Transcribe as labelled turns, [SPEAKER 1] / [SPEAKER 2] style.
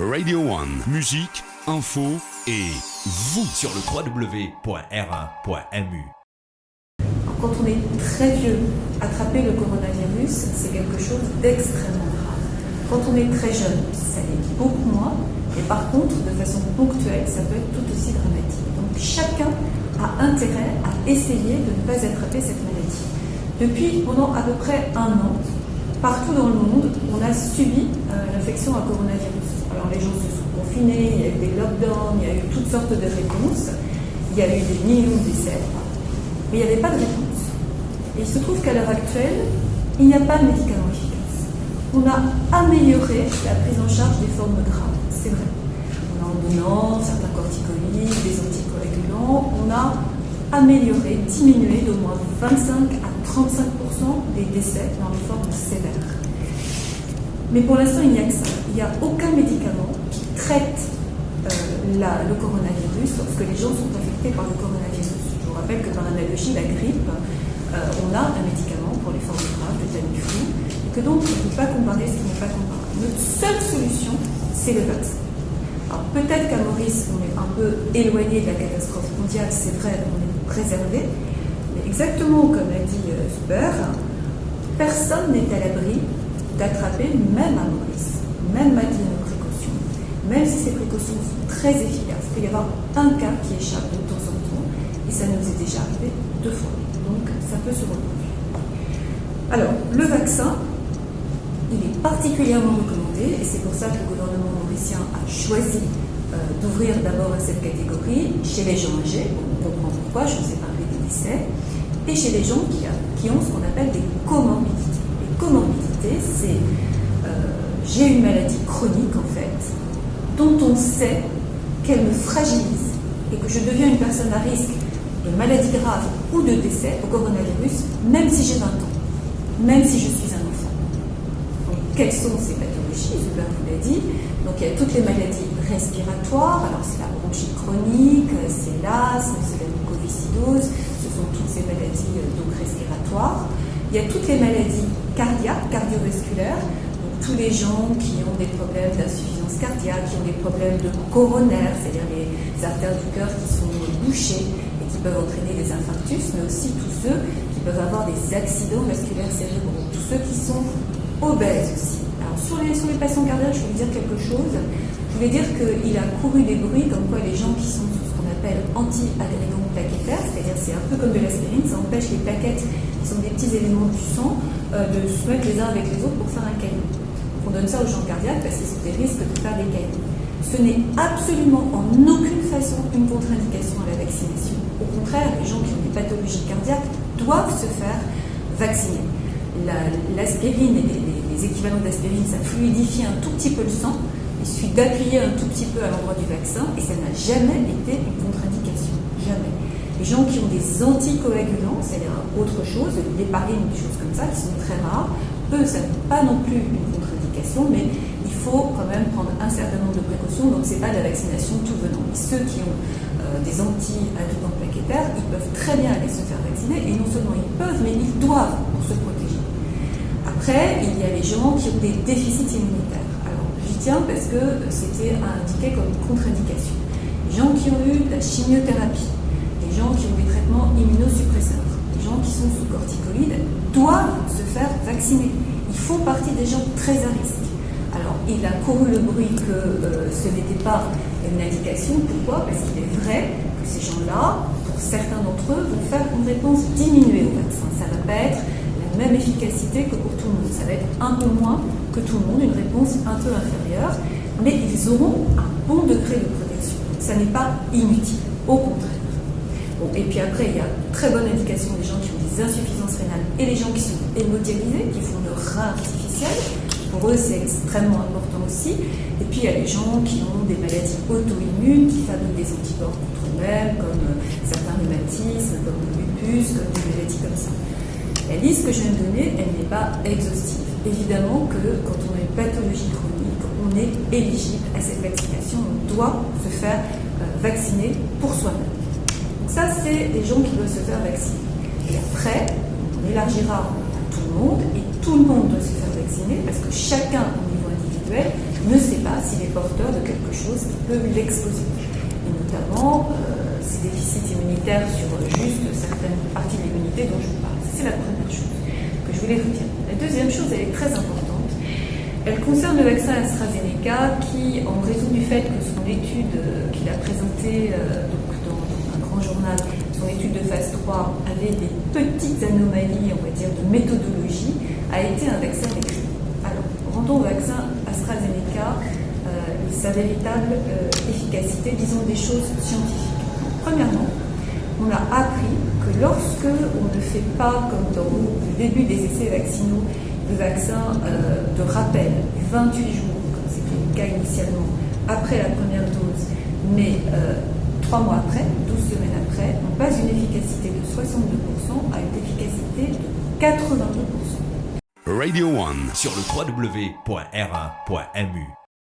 [SPEAKER 1] Radio One, musique, info et vous
[SPEAKER 2] sur le www.r1.mu.
[SPEAKER 3] Quand on est très vieux, attraper le coronavirus, c'est quelque chose d'extrêmement grave. Quand on est très jeune, ça l'est beaucoup moins, et par contre, de façon ponctuelle, ça peut être tout aussi dramatique. Donc chacun a intérêt à essayer de ne pas attraper cette maladie. Depuis pendant à peu près 1 an, partout dans le monde, on a subi l'infection à coronavirus. Alors les gens se sont confinés, il y a eu des lockdowns, il y a eu toutes sortes de réponses, il y a eu des millions de décès, mais il n'y avait pas de réponse. Et il se trouve qu'à l'heure actuelle, il n'y a pas de médicament efficace. On a amélioré la prise en charge des formes graves, c'est vrai. En donnant certains corticoïdes, des anticoagulants, on a amélioré, diminué d'au moins 25 à 35% des décès dans les formes sévères. Mais pour l'instant, il n'y a que ça. Il n'y a aucun médicament qui traite le coronavirus lorsque les gens sont infectés par le coronavirus. Je vous rappelle que par analogie, la grippe, on a un médicament pour les formes graves, le Tamiflu, et que donc on ne peut pas comparer ce qui n'est pas comparable. Notre seule solution, c'est le vaccin. Alors peut-être qu'à Maurice, on est un peu éloigné de la catastrophe mondiale, c'est vrai, on est préservé, mais exactement comme l'a dit Zuber, personne n'est à l'abri d'attraper, même à Maurice, même malgré nos précautions, même si ces précautions sont très efficaces. Il peut y avoir un cas qui échappe de temps en temps, et ça nous est déjà arrivé 2 fois. Donc ça peut se reproduire. Alors, le vaccin, il est particulièrement recommandé, et c'est pour ça que le gouvernement mauricien a choisi d'ouvrir d'abord à cette catégorie chez les gens âgés, on comprend pourquoi, je vous ai parlé des décès, et chez les gens qui ont ce qu'on appelle des comorbidités. Les comorbidités, c'est j'ai une maladie chronique en fait, dont on sait qu'elle me fragilise et que je deviens une personne à risque de maladie grave ou de décès au coronavirus, même si j'ai 20 ans, même si je suis un enfant. Donc, quelles sont ces pathologies? Zuber vous l'a dit. Donc, il y a toutes les maladies respiratoires. Alors, c'est la bronchite chronique, c'est l'asthme, c'est la mucoviscidose, ce sont toutes ces maladies donc respiratoires. Il y a toutes les maladies cardiaques, cardiovasculaires, donc tous les gens qui ont des problèmes d'insuffisance cardiaque, qui ont des problèmes de coronaire, c'est-à-dire les artères du cœur qui sont bouchées et qui peuvent entraîner des infarctus, mais aussi tous ceux qui peuvent avoir des accidents vasculaires cérébraux, tous ceux qui sont obèses aussi. Alors sur les patients cardiaques, je vais vous dire quelque chose. Je voulais dire qu'il a couru des bruits comme quoi les gens qui sont sous ce qu'on appelle anti-agrégants plaquettaires, c'est-à-dire c'est un peu comme de l'aspirine, ça empêche les plaquettes, qui sont des petits éléments du sang, de se mettre les uns avec les autres pour faire un caillou. On donne ça aux gens cardiaques parce qu'ils ont des risques de faire des cailloux. Ce n'est absolument en aucune façon une contre-indication à la vaccination. Au contraire, les gens qui ont des pathologies cardiaques doivent se faire vacciner. L'aspirine et les équivalents d'aspirine, ça fluidifie un tout petit peu le sang. Il suffit d'appuyer un tout petit peu à l'endroit du vaccin et ça n'a jamais été une contre-indication. Jamais. Les gens qui ont des anticoagulants, c'est-à-dire autre chose, l'héparine, des choses comme ça, qui sont très rares, eux, ça n'est pas non plus une contre-indication, mais il faut quand même prendre un certain nombre de précautions, donc ce n'est pas de la vaccination tout venant. Et ceux qui ont des anti-agrégants plaquettaires, ils peuvent très bien aller se faire vacciner, et non seulement ils peuvent, mais ils doivent pour se protéger. Après, il y a les gens qui ont des déficits immunitaires. Alors, j'y tiens parce que c'était indiqué comme contre-indication. Les gens qui ont eu de la chimiothérapie, les gens qui ont des traitements immunosuppresseurs, les gens qui sont sous corticoïdes doivent se faire vacciner. Ils font partie des gens très à risque. Alors, il a couru le bruit que ce n'était pas une indication. Pourquoi? Parce qu'il est vrai que ces gens-là, pour certains d'entre eux, vont faire une réponse diminuée au vaccin. Ça ne va pas être la même efficacité que pour tout le monde. Ça va être un peu moins que tout le monde, une réponse un peu inférieure, mais ils auront un bon degré de protection. Donc, ça n'est pas inutile, au contraire. Bon, et puis après, il y a une très bonne indication des gens qui ont des insuffisances rénales et les gens qui sont hémodialysés, qui font le rein artificiel. Pour eux, c'est extrêmement important aussi. Et puis, il y a les gens qui ont des maladies auto-immunes, qui fabriquent des anticorps contre eux-mêmes, comme certains rhumatismes, comme le lupus, comme des maladies comme ça. La liste que je viens de donner, elle n'est pas exhaustive. Évidemment que quand on a une pathologie chronique, on est éligible à cette vaccination. On doit se faire vacciner pour soi-même. Ça, c'est les gens qui doivent se faire vacciner. Et après, on élargira à tout le monde, et tout le monde doit se faire vacciner, parce que chacun, au niveau individuel, ne sait pas s'il est porteur de quelque chose qui peut l'exposer. Et notamment ces déficits immunitaires sur juste certaines parties de l'immunité dont je vous parle. C'est la première chose que je voulais vous dire. La deuxième chose, elle est très importante. Elle concerne le vaccin AstraZeneca qui, en raison du fait que son étude qu'il a présentée dans un grand journal, son étude de phase 3 avait des petites anomalies, on va dire, de méthodologie, a été un vaccin écrit. Alors, rendons au vaccin AstraZeneca sa véritable efficacité, disons des choses scientifiques. Premièrement, on a appris que lorsque on ne fait pas, comme dans le début des essais vaccinaux, le vaccin de rappel 28 jours, comme c'était le cas initialement, après la première dose, mais 3 mois après, 12 semaines après, on passe d'une efficacité de 62% à une efficacité de 82%.
[SPEAKER 1] Radio One
[SPEAKER 2] sur le www.r1.mu.